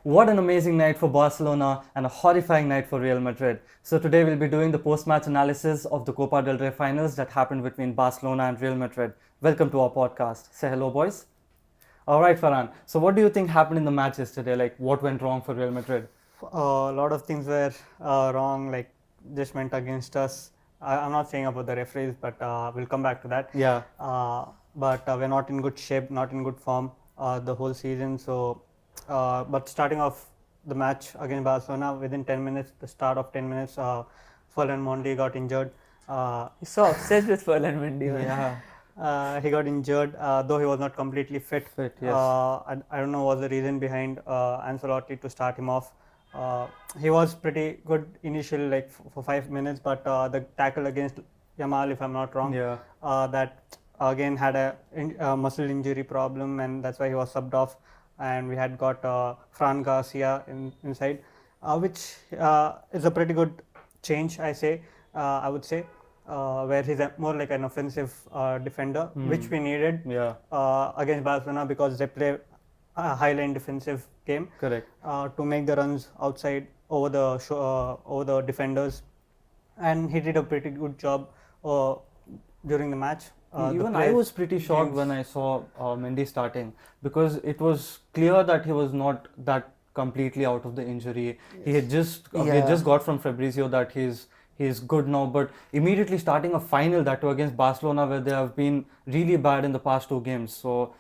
What an amazing night for Barcelona and a horrifying night for Real Madrid. So today we'll be doing the post-match analysis of the Copa del Rey finals that happened between Barcelona and Real Madrid. Welcome to our podcast. Say hello, boys. All right, Farhan. So what do you think happened in the match yesterday? Like, what went wrong for Real Madrid? A lot of things were wrong, like just went against us. I'm not saying about the referees, but we'll come back to that. Yeah. But we're not in good shape, not in good form the whole season. So, but starting off the match against Barcelona, within 10 minutes, the start of 10 minutes, Ferland Mendy got injured. He's so obsessed with Ferland Mendy. Yeah. He got injured, though he was not completely fit. Yes. I don't know what's the reason behind Ancelotti to start him off. He was pretty good initially, like for 5 minutes, but the tackle against Yamal, if I'm not wrong, that again had a muscle injury problem, and that's why he was subbed off. And we had got Fran Garcia inside, which is a pretty good change, I would say, where he's more like an offensive defender, which we needed against Barcelona because they play a high-line defensive game. Correct. To make the runs outside over the defenders, and he did a pretty good job during the match. Even I was pretty shocked when I saw Mendy starting, because it was clear that he was not that completely out of the injury. Yes. He had just got from Fabrizio that he's good now, but immediately starting a final, that too against Barcelona, where they have been really bad in the past 2 games. So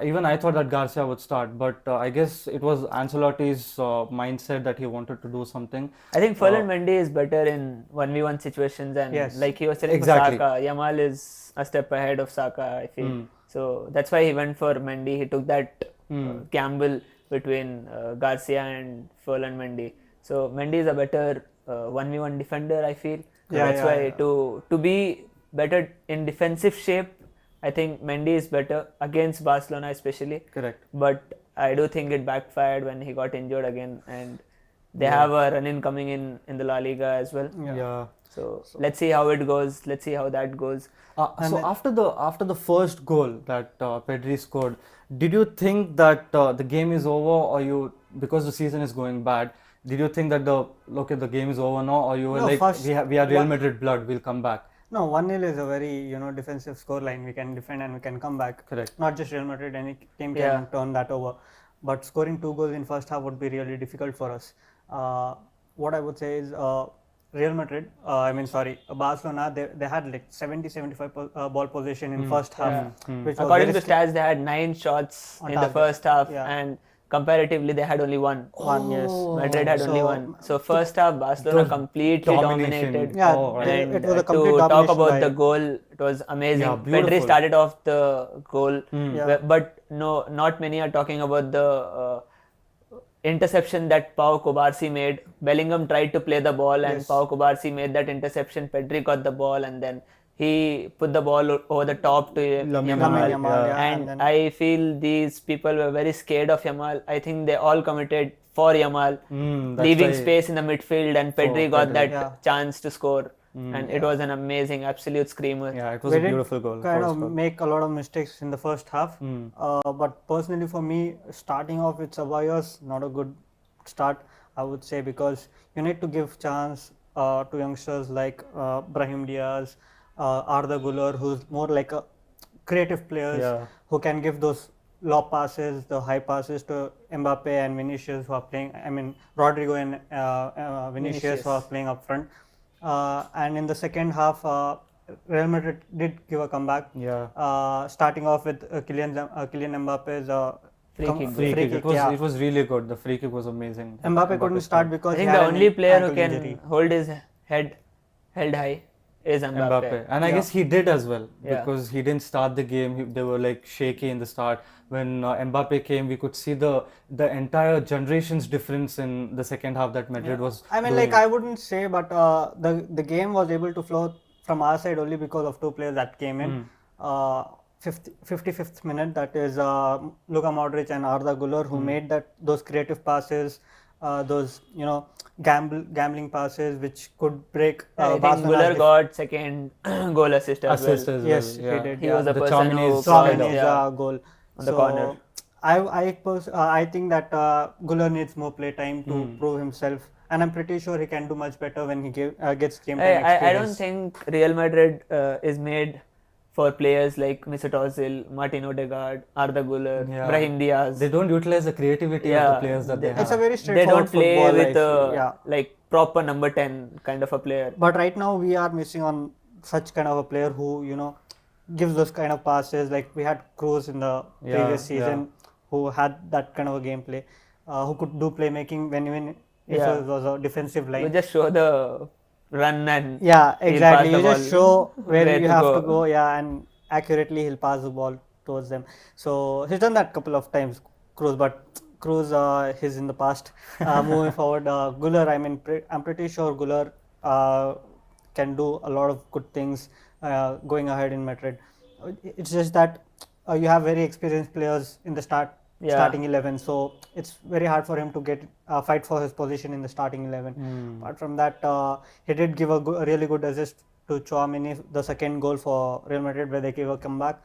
even I thought that Garcia would start, but I guess it was Ancelotti's mindset that he wanted to do something. I think Ferland Mendy is better in 1v1 situations, and like he was telling for Saka, Yamal is a step ahead of Saka, I feel. So that's why he went for Mendy. He took that gamble between Garcia and Ferland Mendy. So Mendy is a better 1v1 defender, I feel. That's why to be better in defensive shape, I think Mendy is better against Barcelona especially. Correct. But I do think it backfired when he got injured again, and they have a run-in coming in the La Liga as well. So let's see how it goes. Let's see how that goes. So after the first goal that Pedri scored, did you think that the game is over, or because the season is going bad, did you think that the game is over now, or you were we are Real Madrid blood, we'll come back? No, 1-0 is a very defensive score line. We can defend and we can come back. Correct. Not just Real Madrid, any team can turn that over. But scoring 2 goals in first half would be really difficult for us. What I would say is Barcelona, they had like 70-75 ball possession in first half. Which according to stats, they had 9 shots in the first half, and comparatively they had only one. Madrid had only one. So first half Barcelona completely dominated. And it was a to talk about the goal, it was amazing. Pedri started off the goal, but no, not many are talking about the interception that Pau Cubarsí made. Bellingham tried to play the ball, and Pau Cubarsí made that interception. Pedri got the ball, and then he put the ball over the top to Yamal. And I feel these people were very scared of Yamal. I think they all committed for Yamal, leaving space in the midfield, and Pedri got that chance to score. And it was an amazing, absolute screamer. Yeah, it was a beautiful goal. Kind of make a lot of mistakes in the first half. But personally for me, starting off with Ceballos, not a good start, I would say, because you need to give chance to youngsters like Brahim Diaz, Arda Güler, who's more like a creative players who can give those lob passes, the high passes to Mbappe and Vinicius, who are playing. I mean, Rodrigo and Vinicius, who are playing up front. And in the second half, Real Madrid did give a comeback. Starting off with Kylian Mbappe's free kick. It was really good. The free kick was amazing. Mbappe couldn't start because I think the only player who can hold his head held high is Mbappe. And I guess he did as well, because he didn't start the game. They were like shaky in the start. When Mbappe came, we could see the entire generation's difference in the second half that Madrid was doing. I wouldn't say, but the game was able to flow from our side only because of 2 players that came in. 55th minute, that is Luka Modric and Arda Güler, who made those creative passes, those gambling passes which could break. I think Güler got second goal assist as well. Yes, he did. He was the person who scored goal on the corner. I think that Güler needs more play time to prove himself, and I'm pretty sure he can do much better when he gets game time experience. I don't think Real Madrid is made for players like Mesut Ozil, Martin Odegaard, Arda Güler, Brahim Diaz. They don't utilize the creativity of the players that they have. It's a very straightforward football. They don't play with like proper number 10 kind of a player. But right now we are missing on such kind of a player who gives those kind of passes. Like we had Kroos in the previous season, who had that kind of a gameplay, who could do playmaking when even if it was a defensive line. You just show the run and exactly. You just show where you have to go, and accurately he'll pass the ball towards them. So he's done that couple of times, Kroos, but Kroos he's in the past. Moving forward, Güler, I'm pretty sure Güler can do a lot of good things going ahead in Madrid. It's just that you have very experienced players in the starting 11, so it's very hard for him to get fight for his position in the starting 11. Apart from that, he did give a really good assist to Tchouaméni, the second goal for Real Madrid where they gave a comeback.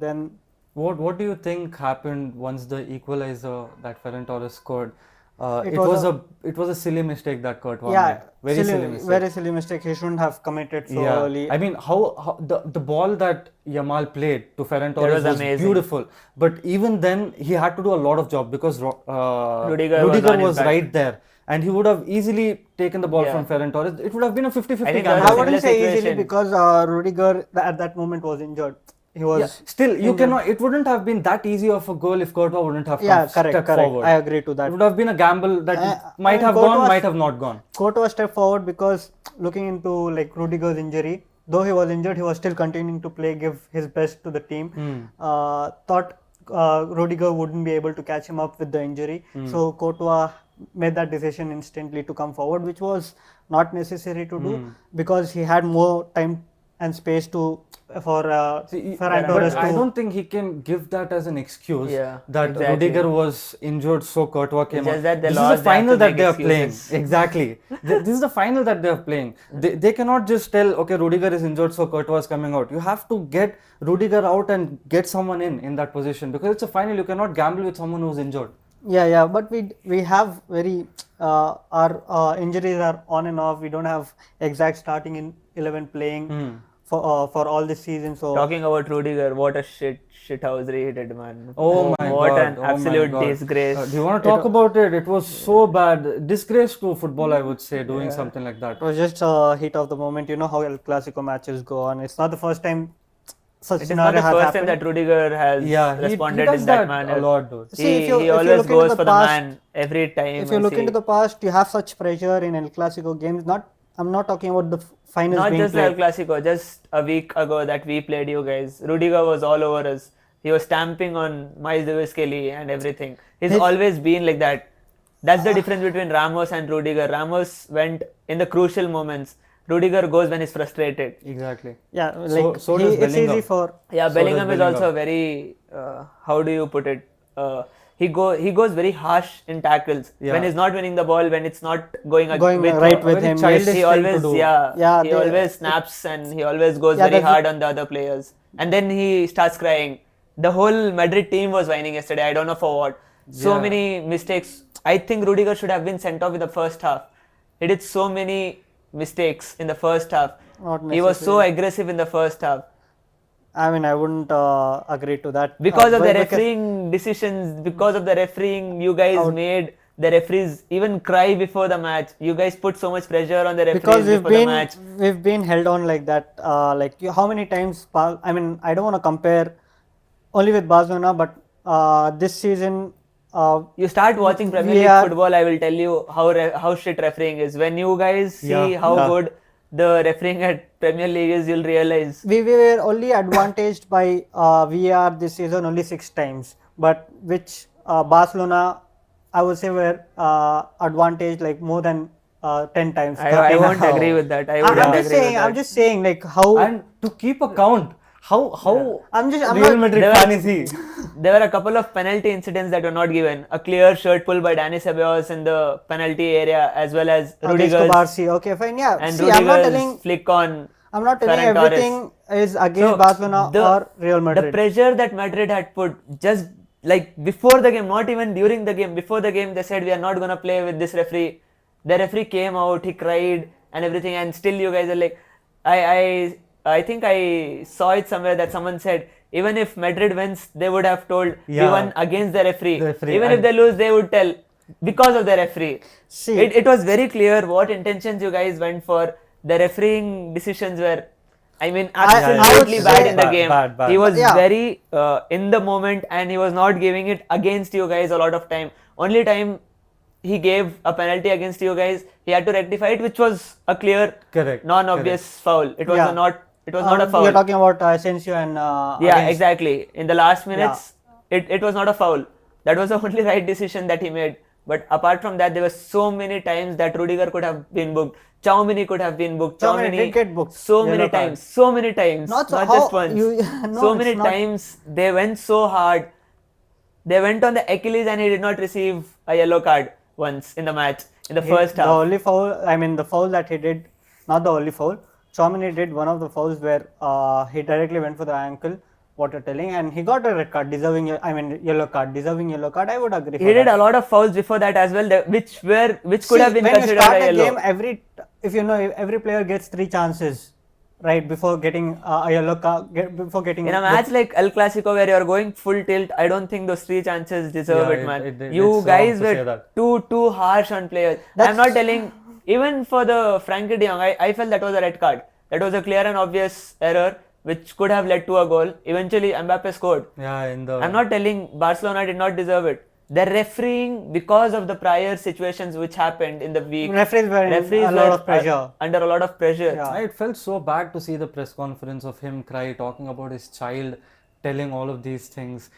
Then what do you think happened once the equalizer that Ferran Torres scored? It was a silly mistake that Courtois made. Very silly mistake. He shouldn't have committed so early. I mean, how the ball that Yamal played to Ferran Torres was beautiful. But even then, he had to do a lot of job because Rudiger was right there. And he would have easily taken the ball from Ferran Torres. It would have been a 50-50 game. I wouldn't say easily because Rudiger at that moment was injured. He was still you cannot. It wouldn't have been that easy of a goal if Courtois wouldn't have stepped forward. I agree to that. It would have been a gamble that might have gone, might have not gone. Courtois stepped forward because looking into like Rudiger's injury, though he was injured, he was still continuing to play, give his best to the team. Thought Rudiger wouldn't be able to catch him up with the injury, so Courtois made that decision instantly to come forward, which was not necessary to do because he had more time and space for Ferran Torres. I don't think he can give that as an excuse that Rudiger was injured, so Courtois came out. This is the final that they are playing. Exactly. This is the final that they are playing. They cannot just tell, okay, Rudiger is injured, so Courtois is coming out. You have to get Rudiger out and get someone in that position because it's a final. You cannot gamble with someone who's injured. But we have very our injuries are on and off. We don't have exact starting in 11 playing for all this season. So talking about Rudiger, what a shithousery he did, man. Oh my what God! An absolute disgrace. Do you want to talk about it? It was so bad, disgrace to football, I would say, doing something like that. It was just a heat of the moment. You know how El Clasico matches go on. It's not the first time. It is not the first time that Rudiger has responded in that manner. A lot, dude. He always goes for the man every time. If you look into the past, you have such pressure in El Clasico games. I'm not talking about the finals. Not being just played. El Clasico. Just a week ago that we played you guys, Rudiger was all over us. He was stamping on Miles Davis-Kelly and everything. He's always been like that. That's the difference between Ramos and Rudiger. Ramos went in the crucial moments. Rudiger goes when he's frustrated. Exactly. Yeah, like so it's easy for. Yeah, Bellingham is also very. How do you put it? He goes very harsh in tackles when he's not winning the ball, when it's not going right with him. He always he always snaps and he always goes very hard on the other players, and then he starts crying. The whole Madrid team was whining yesterday. I don't know for what. So many mistakes. I think Rudiger should have been sent off in the first half. He did so many mistakes in the first half. He was so aggressive in the first half. I mean, I wouldn't agree to that. Because of the refereeing decisions, because of the refereeing, you guys made the referees even cry before the match. You guys put so much pressure on the referees before the match. We've been held on like that. How many times? I mean, I don't want to compare only with Barcelona, but this season. You start watching Premier League football, I will tell you how shit refereeing is. When you guys see how good the refereeing at Premier League is, you'll realize. We were only advantaged by VAR this season only 6 times, but which Barcelona, I would say, were advantaged like more than 10 times. I won't agree with that. I'm just saying like how. And to keep a count. How I'm Real Madrid fan is he? There were a couple of penalty incidents that were not given. A clear shirt pull by Dani Ceballos in the penalty area, as well as Rudiger's. Okay, fine, yeah. And Rudiger's flick on. I'm not telling everything is against Barcelona or Real Madrid. The pressure that Madrid had put, just like before the game, not even during the game, before the game, they said we are not gonna play with this referee. The referee came out, he cried and everything, and still you guys are like, I think I saw it somewhere that someone said even if Madrid wins, they would have told we won against the referee. Even if they lose, they would tell because of the referee. See, it was very clear what intentions you guys went for. The refereeing decisions were, I mean, absolutely bad in the game. Bad. He was very in the moment, and he was not giving it against you guys a lot of time. Only time he gave a penalty against you guys, he had to rectify it, which was a clear, non-obvious foul. It was not. It was not a foul. You're talking about Asensio and exactly. In the last minutes, it was not a foul. That was the only right decision that he made. But apart from that, there were so many times that Rudiger could have been booked. Choumini could have been booked. Choumini did get booked. So many times. Not just once. So many times. They went so hard. They went on the Achilles and he did not receive a yellow card once in the match, in the first half. The only foul, the foul that he did, not the only foul. Choumini did one of the fouls where he directly went for the ankle, what you're telling, and he got a red card, yellow card, deserving yellow card. I would agree. He did a lot of fouls before that as well, which could have been considered a yellow. Game, every player gets 3 chances, right, before getting a yellow card, before getting. In a match like El Clasico where you're going full tilt, I don't think those 3 chances deserve it, man. You guys were too harsh on players. I'm not telling. Even for the Frankie de Jong, I felt that was a red card. That was a clear and obvious error which could have led to a goal. Eventually, Mbappe scored. I'm not telling Barcelona did not deserve it. They're refereeing because of the prior situations which happened in the week. Referees were under a lot of pressure. Under a lot of pressure. Yeah. It felt so bad to see the press conference of him cry, talking about his child, telling all of these things.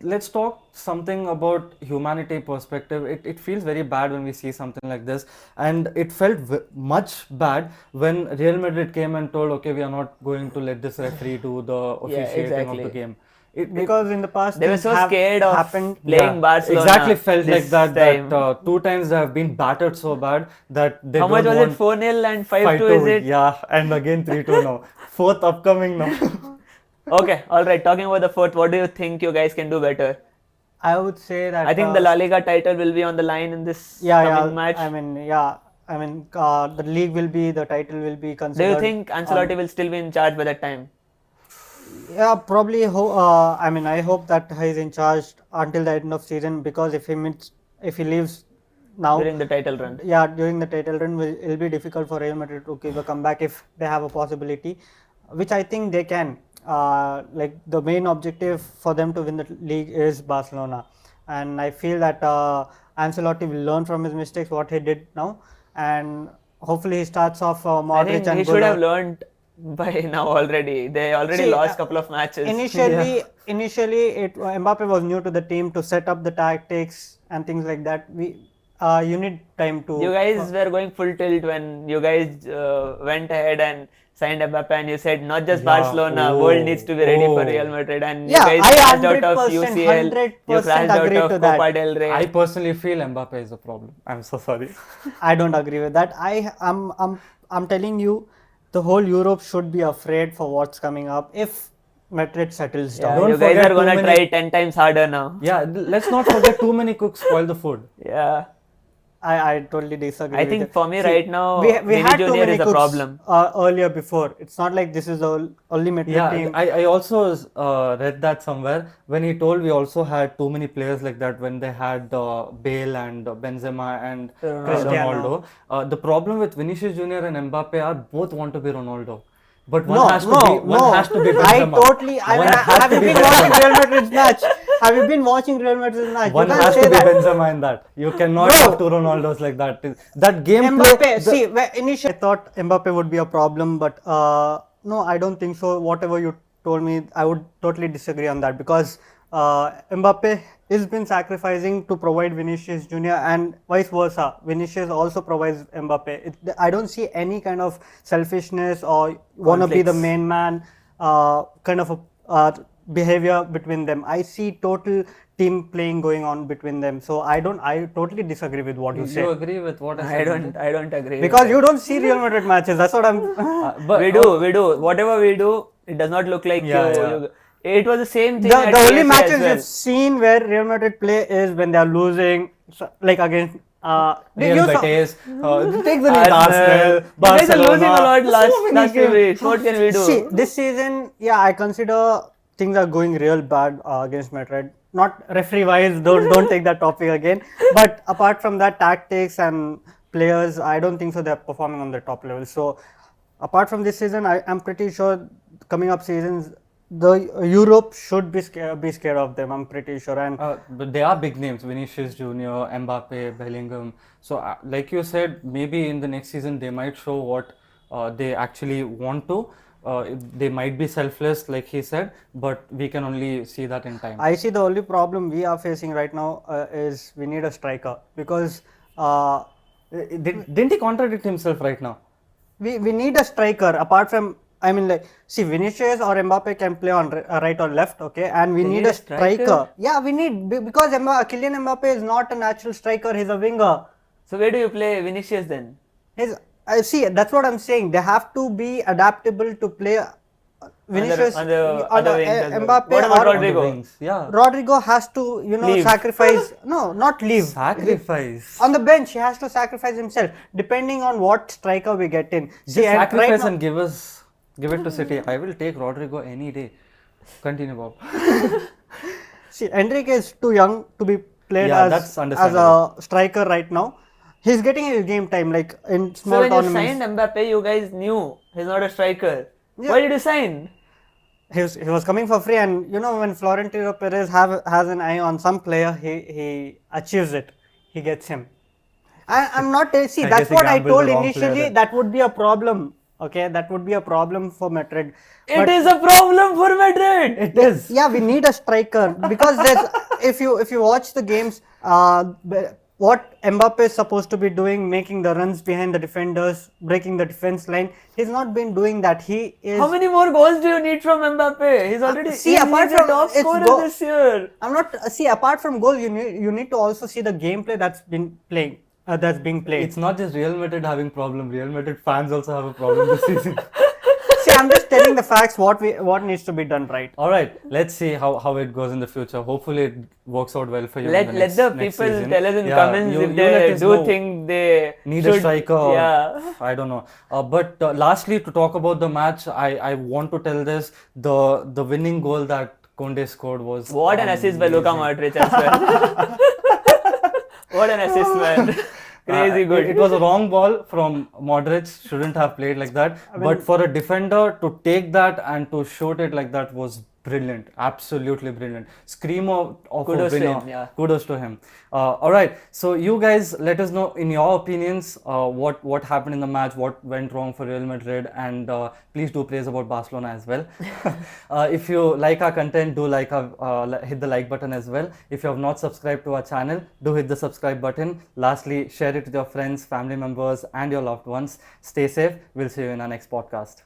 Let's talk something about humanity perspective. It feels very bad when we see something like this, and it felt much bad when Real Madrid came and told, okay, we are not going to let this referee do the officiating of the game. Because in the past they were so scared of playing Barcelona. Exactly felt like that 2 times they have been battered so bad that they How much was it? 4-0 and 5-2 is it? Yeah, and again 3-2 now. 4th upcoming now. Okay, alright. Talking about the 4th, what do you think you guys can do better? I would say that I think the La Liga title will be on the line in this coming match. The league will be, the title will be considered. Do you think Ancelotti will still be in charge by that time? Yeah, probably. I hope that he's in charge until the end of season, because if he leaves now during the title run. Yeah, during the title run, it'll be difficult for Real Madrid to give a comeback if they have a possibility, which I think they can. The main objective for them to win the league is Barcelona, and I feel that Ancelotti will learn from his mistakes, what he did now, and hopefully he starts off Modric. I think he should have learned by now already. They already lost a couple of matches. Initially, Mbappe was new to the team to set up the tactics and things like that. You need time to. You guys were going full tilt when you guys went ahead and signed Mbappe, and you said not just Barcelona, world needs to be ready for Real Madrid, and you guys crashed out of UCL, you crashed out of Copa del Rey. I personally feel Mbappe is a problem. I'm so sorry. I don't agree with that. I'm telling you, the whole Europe should be afraid for what's coming up if Madrid settles down. Yeah, you guys are gonna try 10 times harder now. Yeah, let's not forget too many cooks spoil the food. Yeah. I totally disagree. I think for me right now, we had Junior is a problem. Earlier before, it's not like this is the only Madrid team. I also read that somewhere when he told we also had too many players like that when they had Bale and Benzema and Ronaldo. The problem with Vinicius Junior and Mbappe are both want to be Ronaldo. But one has to be Benzema. Have you been watching Real Madrid's match? Have you been watching Real Madrid's match? One has to be Benzema in that. You cannot have two Ronaldos like that. That game Mbappe, initially I thought Mbappe would be a problem, but no, I don't think so. Whatever you told me, I would totally disagree on that, because Mbappe has been sacrificing to provide Vinicius Junior and vice versa. Vinicius also provides Mbappe. I don't see any kind of selfishness or want to be the main man kind of a behavior between them. I see total team playing going on between them. So I totally disagree with what you say. You agree with what I said? I don't agree. Because you don't see Real Madrid matches. That's what I'm. But we do. Whatever we do, it does not look like you. It was the same thing. The only matches you've seen where Real Madrid play is when they are losing, like against Real Betis, take the league, Arsenal, Barcelona. They are losing a lot last 2 weeks. What can we do? See, this season, yeah, I consider things are going real bad against Madrid. Not referee-wise, don't take that topic again. But apart from that, tactics and players, I don't think so they're performing on the top level. So, apart from this season, I'm pretty sure coming up seasons, the Europe should be scared of them. I'm pretty sure. And but they are big names: Vinicius Junior, Mbappe, Bellingham. So, like you said, maybe in the next season they might show what they actually want to. They might be selfless, like he said, but we can only see that in time. I see the only problem we are facing right now is we need a striker, because didn't he contradict himself right now? We need a striker apart from, I mean, like, see, Vinicius or Mbappe can play on right or left, okay, and we need a striker. Yeah, we need, because Kylian Mbappe is not a natural striker, he's a winger. So where do you play Vinicius then? See, that's what I'm saying. They have to be adaptable to play Vinicius on the wings Mbappe. What about Rodrigo? Yeah. Rodrigo has to, sacrifice. No, not leave. Sacrifice. On the bench, he has to sacrifice himself, depending on what striker we get in. See, sacrifice and give it to City. I will take Rodrigo any day. Continue, Bob. See, Enrique is too young to be played as a striker right now. He's getting his game time, like in small tournaments. So when you signed Mbappe, you guys knew he's not a striker. Yeah. Why did you sign? He was coming for free, and when Florentino Perez has an eye on some player, he achieves it. He gets him. I'm not see. That's what I told initially. That would be a problem. Okay, that would be a problem for Madrid. It is a problem for Madrid. It is. Yeah, we need a striker, because there's if you watch the games, what Mbappe is supposed to be doing, making the runs behind the defenders, breaking the defense line, he's not been doing that. He is. How many more goals do you need from Mbappe? He's already apart from top scorer this year. I'm not apart from goals, you need to also see the gameplay that's been playing. That's being played. It's not just Real Madrid having problem. Real Madrid fans also have a problem this season. See, I'm just telling the facts. What needs to be done right. All right, let's see how it goes in the future. Hopefully, it works out well for you. Let the people tell us in comments if they do think they need a striker. Yeah, I don't know. But lastly, to talk about the match, I want to tell this: the winning goal that Conde scored was what an assist by Luka Modric as well. What an assist, man. Crazy good. It was a wrong ball from Modric. Shouldn't have played like that. But for a defender to take that and to shoot it like that was brilliant. Absolutely brilliant. Scream of kudos a winner. to him, yeah. Kudos to him. All right. So you guys, let us know in your opinions what happened in the match, what went wrong for Real Madrid, and please do praise about Barcelona as well. If you like our content, do hit the like button as well. If you have not subscribed to our channel, do hit the subscribe button. Lastly, share it with your friends, family members, and your loved ones. Stay safe. We'll see you in our next podcast.